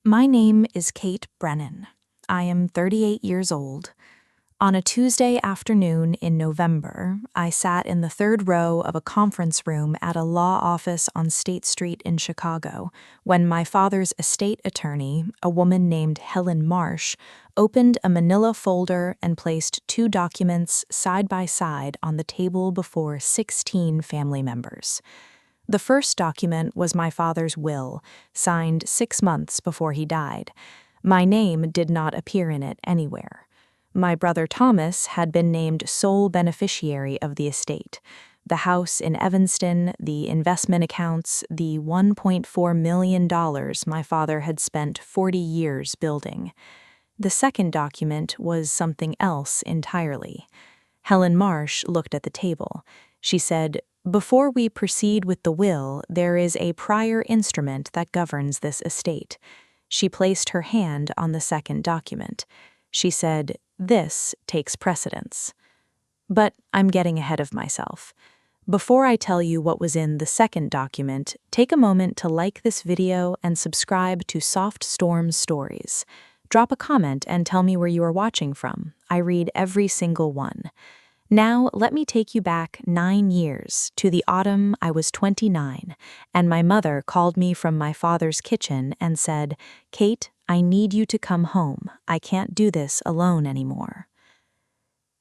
My name is Kate Brennan. I am 38 years old. On a Tuesday afternoon in November, I sat in the third row of a conference room at a law office on State Street in Chicago when my father's estate attorney, a woman named Helen Marsh, opened a manila folder and placed two documents side by side on the table before 16 family members. The first document was my father's will, signed 6 months before he died. My name did not appear in it anywhere. My brother Thomas had been named sole beneficiary of the estate. The house in Evanston, the investment accounts, the $1.4 million my father had spent 40 years building. The second document was something else entirely. Helen Marsh looked at the table. She said, "Before we proceed with the will, there is a prior instrument that governs this estate." She placed her hand on the second document. She said, "This takes precedence." But I'm getting ahead of myself. Before I tell you what was in the second document, take a moment to like this video and subscribe to SoftStormStories. Drop a comment and tell me where you are watching from. I read every single one. Now, let me take you back 9 years to the autumn I was 29, and my mother called me from my father's kitchen and said, "Kate, I need you to come home. I can't do this alone anymore."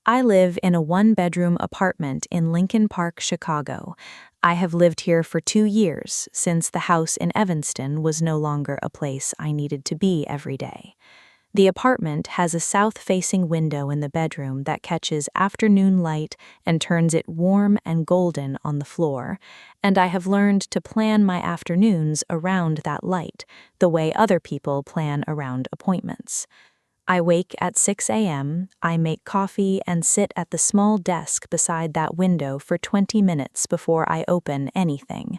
I live in a one-bedroom apartment in Lincoln Park, Chicago. I have lived here for 2 years, since the house in Evanston was no longer a place I needed to be every day. The apartment has a south-facing window in the bedroom that catches afternoon light and turns it warm and golden on the floor, and I have learned to plan my afternoons around that light, the way other people plan around appointments. I wake at 6 a.m., I make coffee and sit at the small desk beside that window for 20 minutes before I open anything.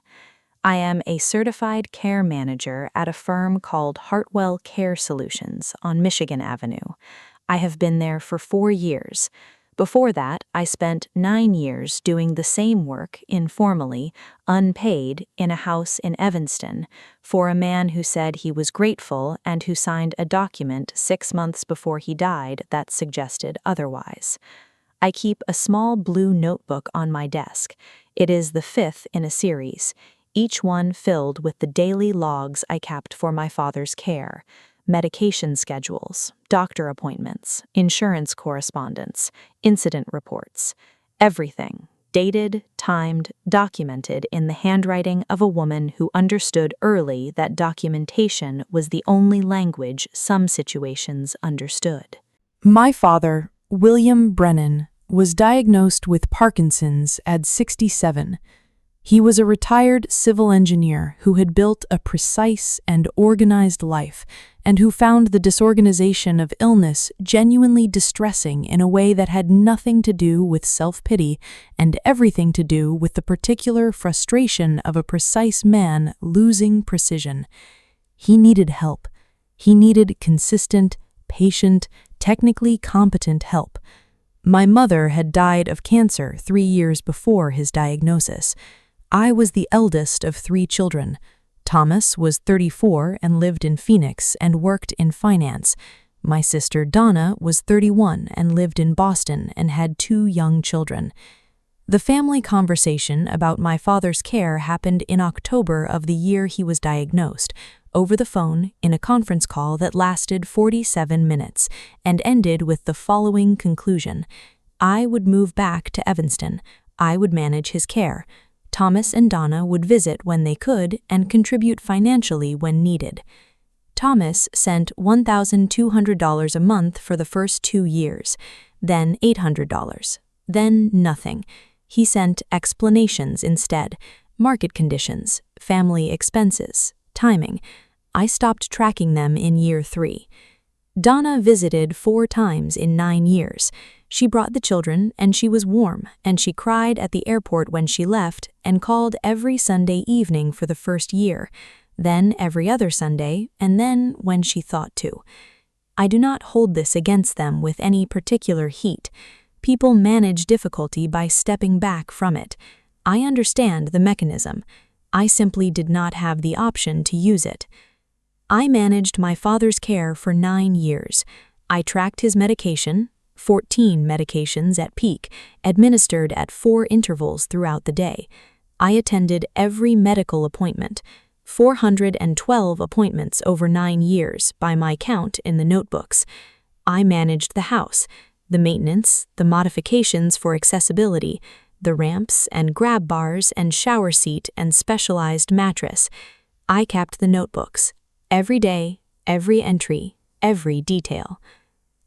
I am a certified care manager at a firm called Hartwell Care Solutions on Michigan Avenue. I have been there for 4 years. Before that, I spent 9 years doing the same work, informally, unpaid, in a house in Evanston, for a man who said he was grateful and who signed a document 6 months before he died that suggested otherwise. I keep a small blue notebook on my desk. It is the 5th in a series, each one filled with the daily logs I kept for my father's care, medication schedules, doctor appointments, insurance correspondence, incident reports, everything, dated, timed, documented in the handwriting of a woman who understood early that documentation was the only language some situations understood. My father, William Brennan, was diagnosed with Parkinson's at 67. He was a retired civil engineer who had built a precise and organized life and who found the disorganization of illness genuinely distressing in a way that had nothing to do with self-pity and everything to do with the particular frustration of a precise man losing precision. He needed help. He needed consistent, patient, technically competent help. My mother had died of cancer 3 years before his diagnosis. I was the eldest of 3 children. Thomas was 34 and lived in Phoenix and worked in finance. My sister Donna was 31 and lived in Boston and had 2 young children. The family conversation about my father's care happened in October of the year he was diagnosed, over the phone in a conference call that lasted 47 minutes and ended with the following conclusion. I would move back to Evanston. I would manage his care. Thomas and Donna would visit when they could and contribute financially when needed. Thomas sent $1,200 a month for the first 2 years, then $800, then nothing. He sent explanations instead, market conditions, family expenses, timing. I stopped tracking them in year 3. Donna visited 4 times in 9 years. She brought the children, and she was warm, and she cried at the airport when she left and called every Sunday evening for the first year, then every other Sunday, and then when she thought to. I do not hold this against them with any particular heat. People manage difficulty by stepping back from it. I understand the mechanism. I simply did not have the option to use it. I managed my father's care for 9 years. I tracked his medication, 14 medications at peak, administered at 4 intervals throughout the day. I attended every medical appointment, 412 appointments over 9 years by my count in the notebooks. I managed the house, the maintenance, the modifications for accessibility, the ramps and grab bars and shower seat and specialized mattress. I kept the notebooks, every day, every entry, every detail.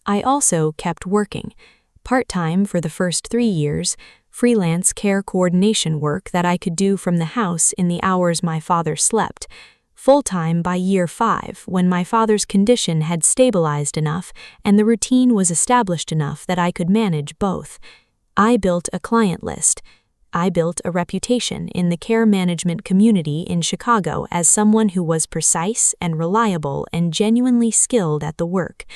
I also kept working, part-time for the first 3 years, freelance care coordination work that I could do from the house in the hours my father slept, full-time by year 5 when my father's condition had stabilized enough and the routine was established enough that I could manage both. I built a client list. I built a reputation in the care management community in Chicago as someone who was precise and reliable and genuinely skilled at the work.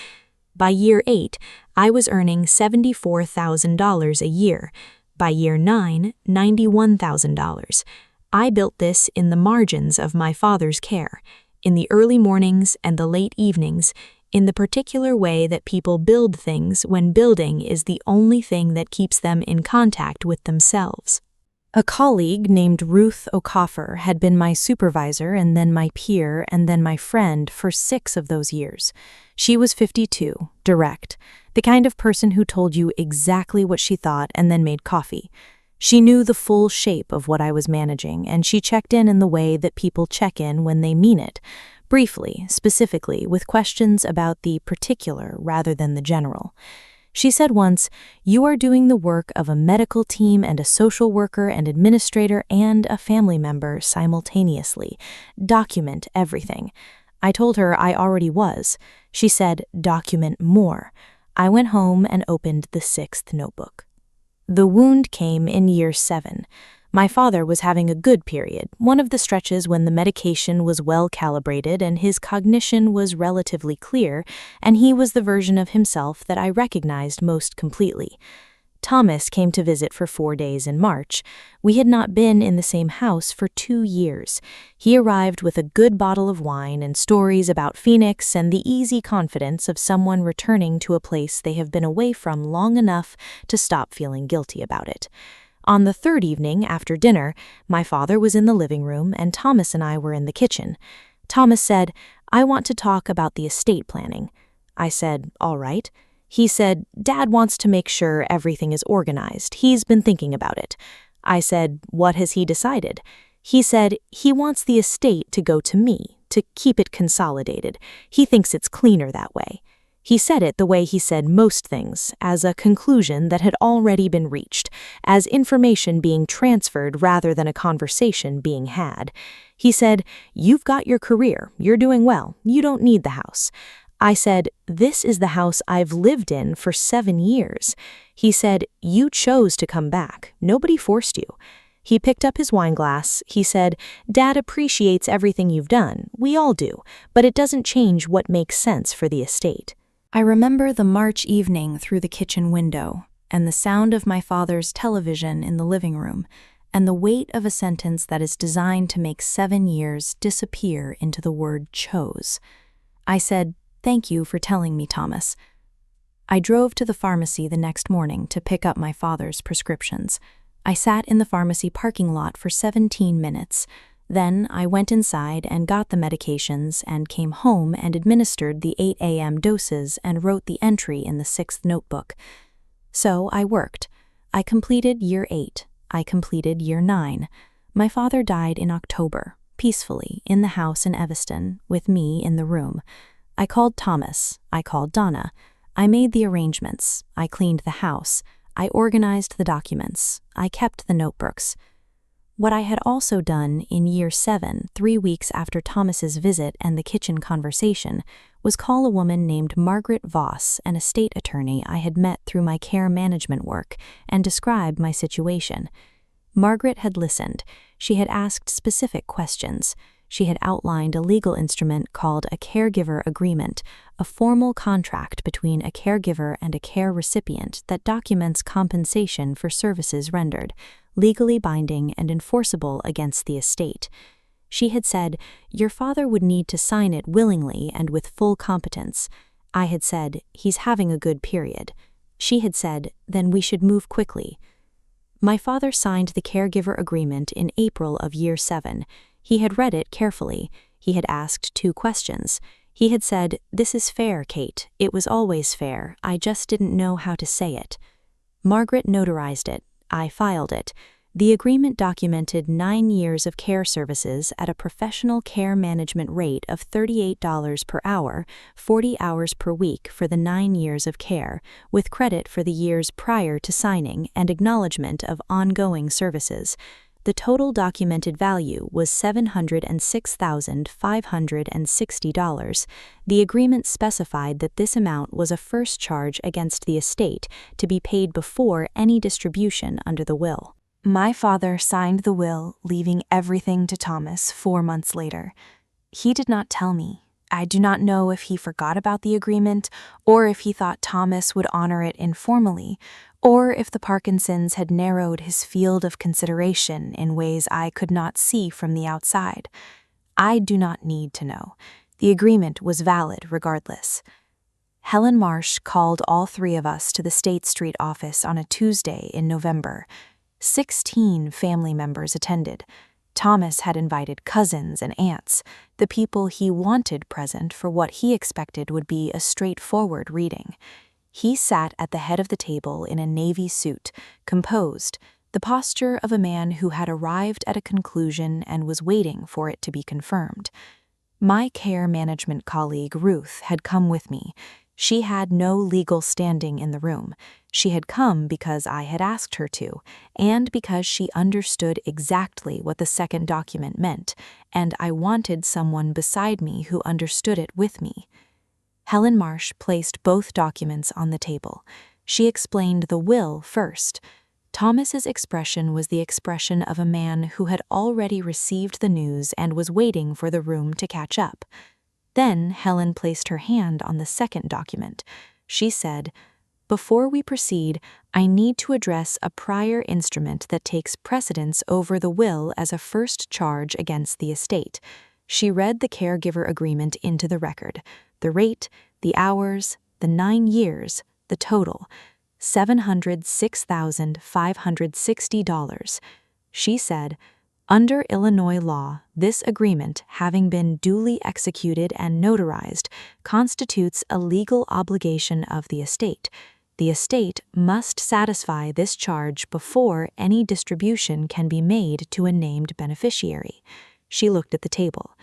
By year 8, I was earning $74,000 a year. By year 9, $91,000. I built this in the margins of my father's care, in the early mornings and the late evenings, in the particular way that people build things when building is the only thing that keeps them in contact with themselves. A colleague named Ruth O'Coffer had been my supervisor and then my peer and then my friend for 6 of those years. She was 52, direct, the kind of person who told you exactly what she thought and then made coffee. She knew the full shape of what I was managing, and she checked in the way that people check in when they mean it, briefly, specifically, with questions about the particular rather than the general. She said once, "You are doing the work of a medical team and a social worker and administrator and a family member simultaneously. Document everything." I told her I already was. She said, "Document more." I went home and opened the 6th notebook. The wound came in year 7. My father was having a good period, one of the stretches when the medication was well calibrated and his cognition was relatively clear, and he was the version of himself that I recognized most completely. Thomas came to visit for 4 days in March. We had not been in the same house for 2 years. He arrived with a good bottle of wine and stories about Phoenix and the easy confidence of someone returning to a place they have been away from long enough to stop feeling guilty about it. On the 3rd evening, after dinner, my father was in the living room and Thomas and I were in the kitchen. Thomas said, "I want to talk about the estate planning." I said, "All right." He said, "Dad wants to make sure everything is organized. He's been thinking about it." I said, "What has he decided?" He said, "He wants the estate to go to me, to keep it consolidated. He thinks it's cleaner that way." He said it the way he said most things, as a conclusion that had already been reached, as information being transferred rather than a conversation being had. He said, "You've got your career, you're doing well, you don't need the house." I said, "This is the house I've lived in for 7 years." He said, "You chose to come back, nobody forced you." He picked up his wine glass. He said, "Dad appreciates everything you've done, we all do, but it doesn't change what makes sense for the estate." I remember the March evening through the kitchen window, and the sound of my father's television in the living room, and the weight of a sentence that is designed to make 7 years disappear into the word chose. I said, "Thank you for telling me, Thomas." I drove to the pharmacy the next morning to pick up my father's prescriptions. I sat in the pharmacy parking lot for 17 minutes. Then I went inside and got the medications and came home and administered the 8 a.m. doses and wrote the entry in the 6th notebook. So I worked. I completed year 8. I completed year 9. My father died in October, peacefully, in the house in Evanston, with me in the room. I called Thomas. I called Donna. I made the arrangements. I cleaned the house. I organized the documents. I kept the notebooks. What I had also done in year 7, 3 weeks after Thomas's visit and the kitchen conversation, was call a woman named Margaret Voss, an estate attorney I had met through my care management work, and describe my situation. Margaret had listened. She had asked specific questions. She had outlined a legal instrument called a caregiver agreement, a formal contract between a caregiver and a care recipient that documents compensation for services rendered, legally binding and enforceable against the estate. She had said, "Your father would need to sign it willingly and with full competence." I had said, "He's having a good period." She had said, "Then we should move quickly." My father signed the caregiver agreement in April of year 7. He had read it carefully. He had asked 2 questions. He had said, "This is fair, Kate. It was always fair. I just didn't know how to say it." Margaret notarized it. I filed it. The agreement documented 9 years of care services at a professional care management rate of $38 per hour, 40 hours per week for the 9 years of care, with credit for the years prior to signing and acknowledgement of ongoing services. The total documented value was $706,560. The agreement specified that this amount was a first charge against the estate to be paid before any distribution under the will. My father signed the will, leaving everything to Thomas 4 months later. He did not tell me. I do not know if he forgot about the agreement, or if he thought Thomas would honor it informally, or if the Parkinsons had narrowed his field of consideration in ways I could not see from the outside. I do not need to know. The agreement was valid regardless. Helen Marsh called all 3 of us to the State Street office on a Tuesday in November. 16 family members attended. Thomas had invited cousins and aunts, the people he wanted present for what he expected would be a straightforward reading. He sat at the head of the table in a navy suit, composed, the posture of a man who had arrived at a conclusion and was waiting for it to be confirmed. My care management colleague, Ruth, had come with me. She had no legal standing in the room. She had come because I had asked her to, and because she understood exactly what the second document meant, and I wanted someone beside me who understood it with me. Helen Marsh placed both documents on the table. She explained the will first. Thomas's expression was the expression of a man who had already received the news and was waiting for the room to catch up. Then Helen placed her hand on the second document. She said, "Before we proceed, I need to address a prior instrument that takes precedence over the will as a first charge against the estate." She read the caregiver agreement into the record, the rate, the hours, the 9 years, the total, $706,560. She said, "Under Illinois law, this agreement, having been duly executed and notarized, constitutes a legal obligation of the estate. The estate must satisfy this charge before any distribution can be made to a named beneficiary." She looked at the table.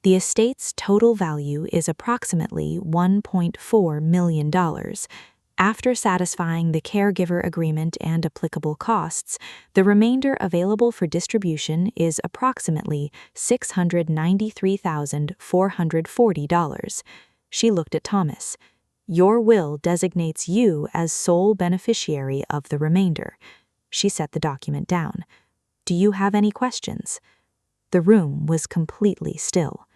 The estate's total value is approximately $1.4 million. After satisfying the caregiver agreement and applicable costs, the remainder available for distribution is approximately $693,440. She looked at Thomas. "Your will designates you as sole beneficiary of the remainder." She set the document down. "Do you have any questions?" The room was completely still.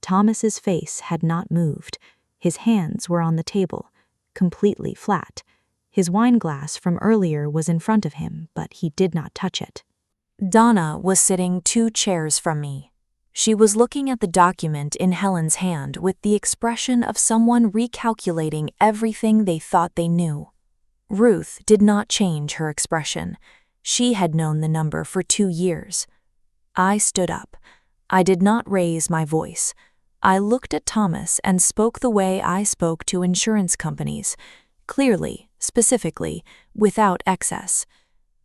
Thomas's face had not moved. His hands were on the table, completely flat. His wine glass from earlier was in front of him, but he did not touch it. Donna was sitting 2 chairs from me. She was looking at the document in Helen's hand with the expression of someone recalculating everything they thought they knew. Ruth did not change her expression. She had known the number for 2 years. I stood up. I did not raise my voice. I looked at Thomas and spoke the way I spoke to insurance companies, clearly, specifically, without excess.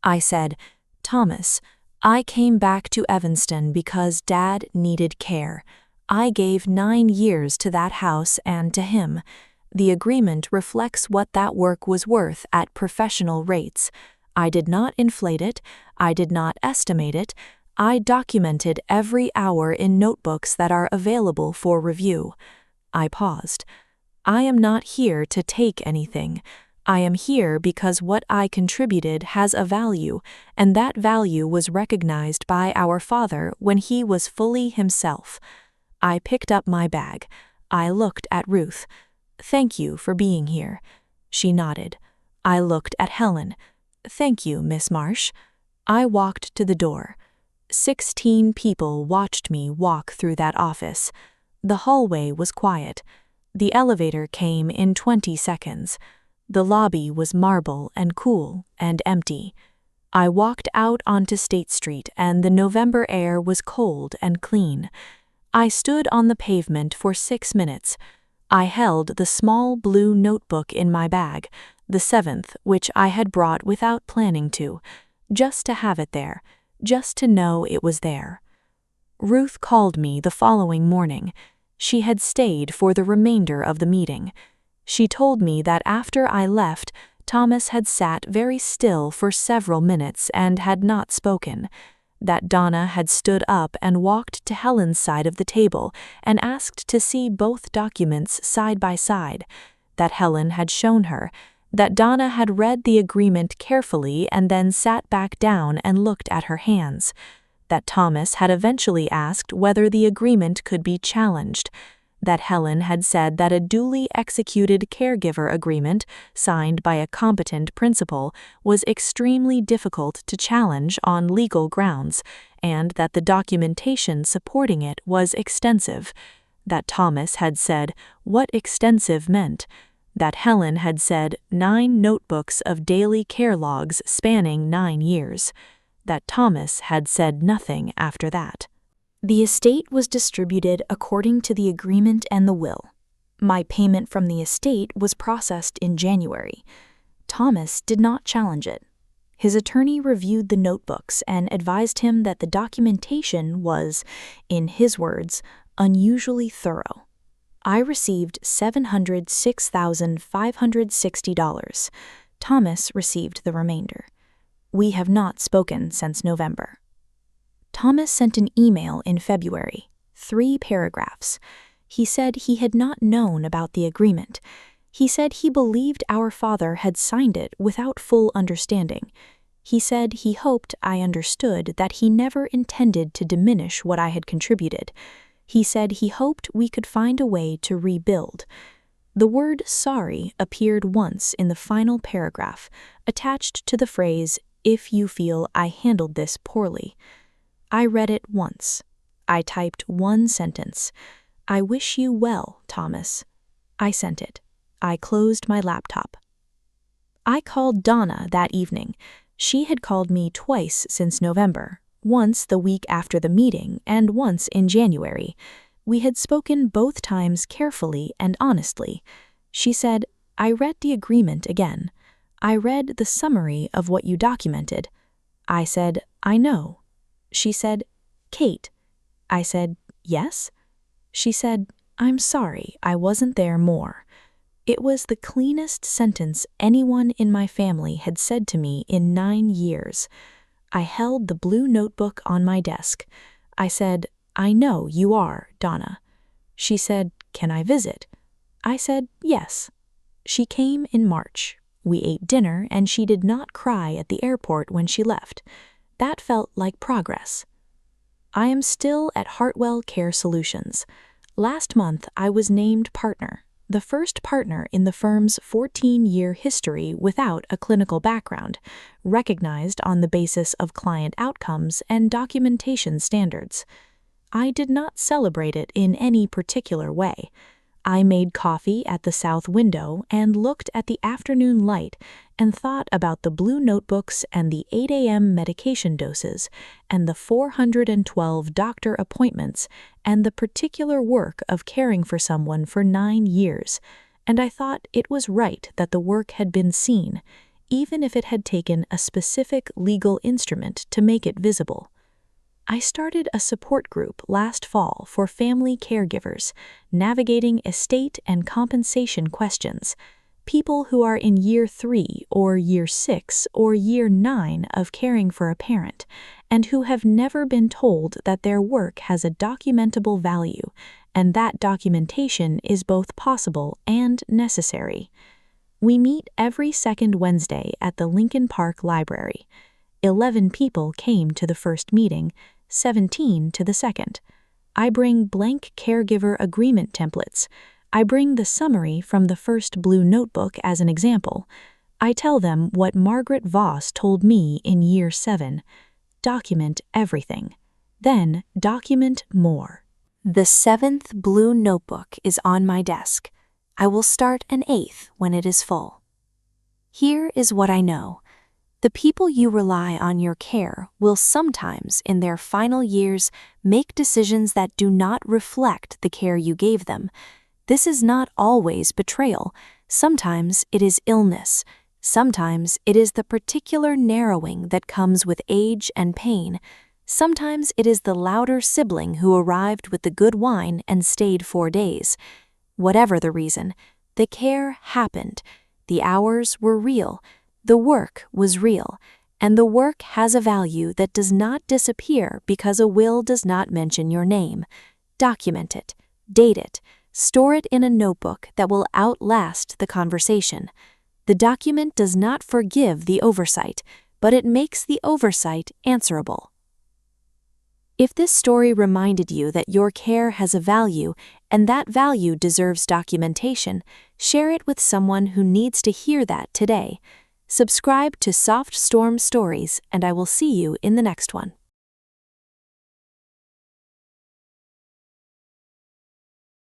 I said, "Thomas, I came back to Evanston because Dad needed care. I gave 9 years to that house and to him. The agreement reflects what that work was worth at professional rates. I did not inflate it. I did not estimate it. I documented every hour in notebooks that are available for review." I paused. "I am not here to take anything. I am here because what I contributed has a value, and that value was recognized by our father when he was fully himself." I picked up my bag. I looked at Ruth. "Thank you for being here." She nodded. I looked at Helen. "Thank you, Miss Marsh." I walked to the door. 16 people watched me walk through that office. The hallway was quiet. The elevator came in 20 seconds. The lobby was marble and cool and empty. I walked out onto State Street and the November air was cold and clean. I stood on the pavement for 6 minutes. I held the small blue notebook in my bag, the 7th, which I had brought without planning to, just to have it there, just to know it was there. Ruth called me the following morning. She had stayed for the remainder of the meeting. She told me that after I left, Thomas had sat very still for several minutes and had not spoken, that Donna had stood up and walked to Helen's side of the table and asked to see both documents side by side, that Helen had shown her, that Donna had read the agreement carefully and then sat back down and looked at her hands, that Thomas had eventually asked whether the agreement could be challenged, that Helen had said that a duly executed caregiver agreement signed by a competent principal was extremely difficult to challenge on legal grounds, and that the documentation supporting it was extensive, that Thomas had said what extensive meant, that Helen had said 9 notebooks of daily care logs spanning 9 years, that Thomas had said nothing after that. The estate was distributed according to the agreement and the will. My payment from the estate was processed in January. Thomas did not challenge it. His attorney reviewed the notebooks and advised him that the documentation was, in his words, unusually thorough. I received $706,560. Thomas received the remainder. We have not spoken since November. Thomas sent an email in February, 3 paragraphs. He said he had not known about the agreement. He said he believed our father had signed it without full understanding. He said he hoped I understood that he never intended to diminish what I had contributed. He said he hoped we could find a way to rebuild. The word sorry appeared once in the final paragraph, attached to the phrase, "if you feel I handled this poorly." I read it once. I typed one sentence. "I wish you well, Thomas." I sent it. I closed my laptop. I called Donna that evening. She had called me twice since November, once the week after the meeting and once in January. We had spoken both times carefully and honestly. She said, "I read the agreement again. I read the summary of what you documented." I said, "I know." She said, "Kate." I said, "Yes?" She said, "I'm sorry, I wasn't there more." It was the cleanest sentence anyone in my family had said to me in 9 years. I held the blue notebook on my desk. I said, "I know you are, Donna." She said, "Can I visit?" I said, "Yes." She came in March. We ate dinner and she did not cry at the airport when she left. That felt like progress. I am still at Hartwell Care Solutions. Last month, I was named partner, the first partner in the firm's 14-year history without a clinical background, recognized on the basis of client outcomes and documentation standards. I did not celebrate it in any particular way. I made coffee at the south window and looked at the afternoon light and thought about the blue notebooks and the 8 a.m. medication doses and the 412 doctor appointments and the particular work of caring for someone for 9 years, and I thought it was right that the work had been seen, even if it had taken a specific legal instrument to make it visible. I started a support group last fall for family caregivers, navigating estate and compensation questions, people who are in year 3 or year 6 or year 9 of caring for a parent, and who have never been told that their work has a documentable value, and that documentation is both possible and necessary. We meet every second Wednesday at the Lincoln Park Library. 11 people came to the first meeting, 17 to the second. I bring blank caregiver agreement templates. I bring the summary from the first blue notebook as an example. I tell them what Margaret Voss told me in year 7. Document everything. Then document more. The 7th blue notebook is on my desk. I will start an 8th when it is full. Here is what I know. The people you rely on your care will sometimes, in their final years, make decisions that do not reflect the care you gave them. This is not always betrayal. Sometimes it is illness. Sometimes it is the particular narrowing that comes with age and pain. Sometimes it is the louder sibling who arrived with the good wine and stayed 4 days. Whatever the reason, the care happened. The hours were real. The work was real. And the work has a value that does not disappear because a will does not mention your name. Document it. Date it. Store it in a notebook that will outlast the conversation. The document does not forgive the oversight, but it makes the oversight answerable. If this story reminded you that your care has a value and that value deserves documentation, share it with someone who needs to hear that today. Subscribe to SoftStormStories, and I will see you in the next one.